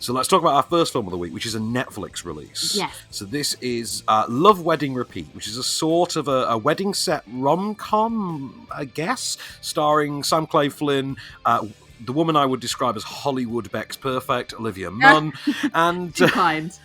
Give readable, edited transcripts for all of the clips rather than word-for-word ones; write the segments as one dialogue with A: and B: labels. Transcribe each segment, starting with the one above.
A: So let's talk about our first film of the week, which is a Netflix release.
B: Yes.
A: So this is Love, Wedding, Repeat, which is a sort of a wedding set rom-com, I guess, starring Sam Claflin, the woman I would describe as Hollywood Becks Perfect, Olivia Munn, and
B: Too kind.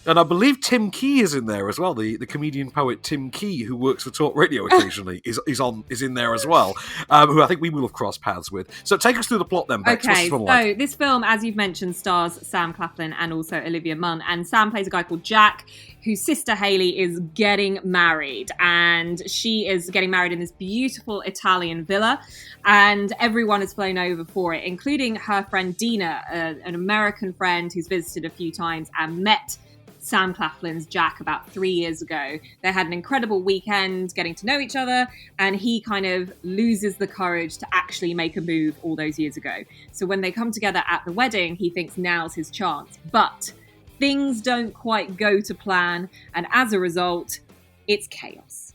A: and I believe Tim Key is in there as well. The comedian poet Tim Key, who works for Talk Radio occasionally, is in there as well. Who I think we will have crossed paths with. So take us through the plot then, Bex.
B: Okay, so this film, as you've mentioned, stars Sam Claflin and also Olivia Munn. And Sam plays a guy called Jack, whose sister Hayley is getting married. And she is getting married in this beautiful Italian villa. And everyone is flown over for it, including her friend Dina, an American friend who's visited a few times and met Sam Claflin's Jack about 3 years ago. They had an incredible weekend getting to know each other, and he kind of loses the courage to actually make a move all those years ago. So when they come together at the wedding, he thinks now's his chance. But things don't quite go to plan, and as a result, it's chaos.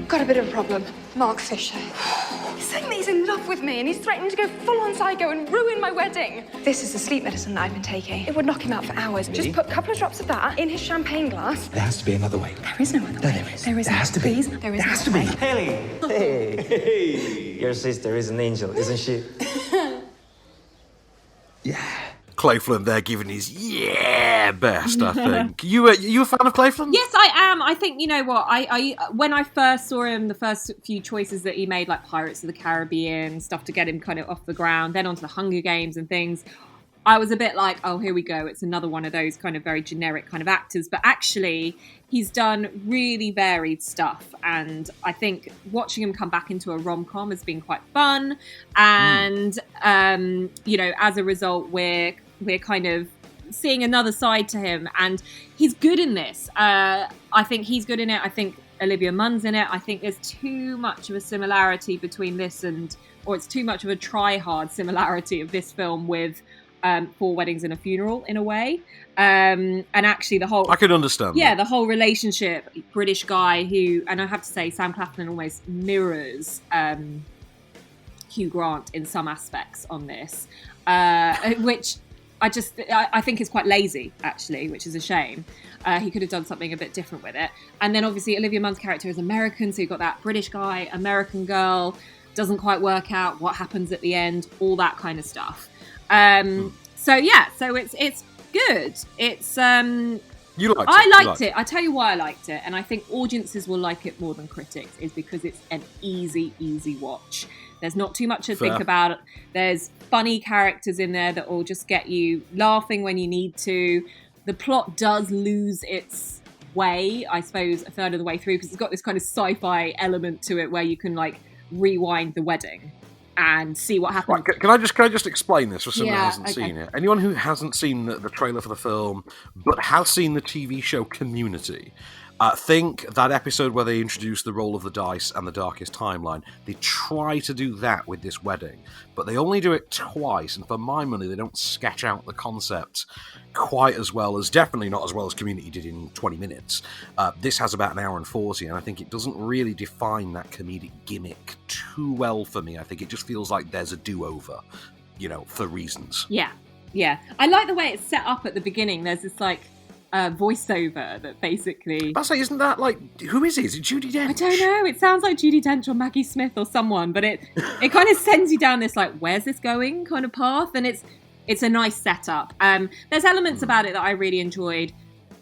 C: Got a bit of a problem. Mark Fisher. He's saying that he's in love with me and he's threatening to go full-on psycho and ruin my wedding. This is the sleep medicine that I've been taking. It would knock him out for hours. Really? Just put a couple of drops of that in his champagne glass.
D: There has to be another way.
C: There is no other way.
D: There is.
C: There
D: has to be.
C: Please, there is.
D: There has to be.
E: Haley! Hey! Your sister is an angel, isn't she?
D: Yeah.
A: Claflin there giving his best, I think. You a fan of Claflin?
B: Yes, I am. I think, you know what, I when I first saw him, the first few choices that he made, like Pirates of the Caribbean, stuff to get him kind of off the ground, then onto the Hunger Games and things, I was a bit like, oh, here we go. It's another one of those kind of very generic kind of actors. But actually, he's done really varied stuff. And I think watching him come back into a rom-com has been quite fun. And, you know, as a result, we're kind of seeing another side to him, and he's good in this. I think he's good in it. I think Olivia Munn's in it. I think there's too much of a similarity between this or it's too much of a try-hard similarity of this film with Four Weddings and a Funeral in a way. And actually the whole...
A: I could understand
B: the whole relationship, British guy who, and I have to say, Sam Claflin almost mirrors Hugh Grant in some aspects on this, which... I think it's quite lazy, actually, which is a shame. He could have done something a bit different with it. And then obviously Olivia Munn's character is American, so you've got that British guy, American girl, doesn't quite work out what happens at the end, all that kind of stuff. So it's good. It's
A: You liked it.
B: I liked it. I tell you why I liked it, and I think audiences will like it more than critics, is because it's an easy watch. There's not too much to think about. There's funny characters in there that will just get you laughing when you need to. The plot does lose its way, I suppose, a third of the way through, because it's got this kind of sci-fi element to it where you can like rewind the wedding and see what happens.
A: Right, can I just explain this for someone who hasn't seen it? Anyone who hasn't seen the trailer for the film but has seen the TV show Community, think that episode where they introduce the roll of the dice and the darkest timeline. They try to do that with this wedding, but they only do it twice, and for my money, they don't sketch out the concept quite as well as, definitely not as well as Community did in 20 minutes. This has about an hour and 40, and I think it doesn't really define that comedic gimmick too well for me. I think it just feels like there's a do-over, for reasons.
B: Yeah. I like the way it's set up at the beginning. There's this, voiceover that basically...
A: I say, isn't that who is it? Is it Judi Dench?
B: I don't know. It sounds like Judi Dench or Maggie Smith or someone, but it kind of sends you down this where's this going kind of path, and it's a nice setup. There's elements about it that I really enjoyed.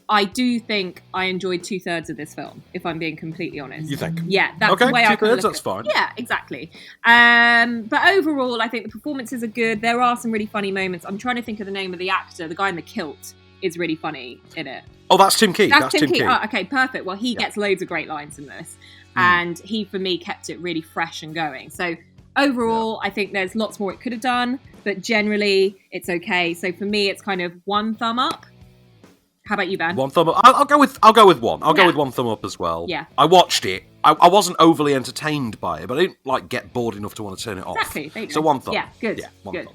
B: I do think I enjoyed 2/3 of this film, if I'm being completely honest.
A: You think?
B: Yeah, that's the way I kind of look
A: that's fine.
B: Yeah, exactly. But overall, I think the performances are good. There are some really funny moments. I'm trying to think of the name of the actor. The guy in the kilt is really funny in it.
A: Oh, that's Tim Key.
B: That's Tim Key. Oh, okay, perfect. Well, he gets loads of great lines in this. And he, for me, kept it really fresh and going. So overall, I think there's lots more it could have done, but generally, it's okay. So for me, it's kind of one thumb up. How about you, Ben?
A: One thumb up. I'll go with one. I'll go with one thumb up as well.
B: Yeah.
A: I watched it. I wasn't overly entertained by it, but I didn't get bored enough to want to turn it off.
B: Exactly. There you go.
A: So one thumb.
B: Yeah, good.
A: Yeah, one thumb.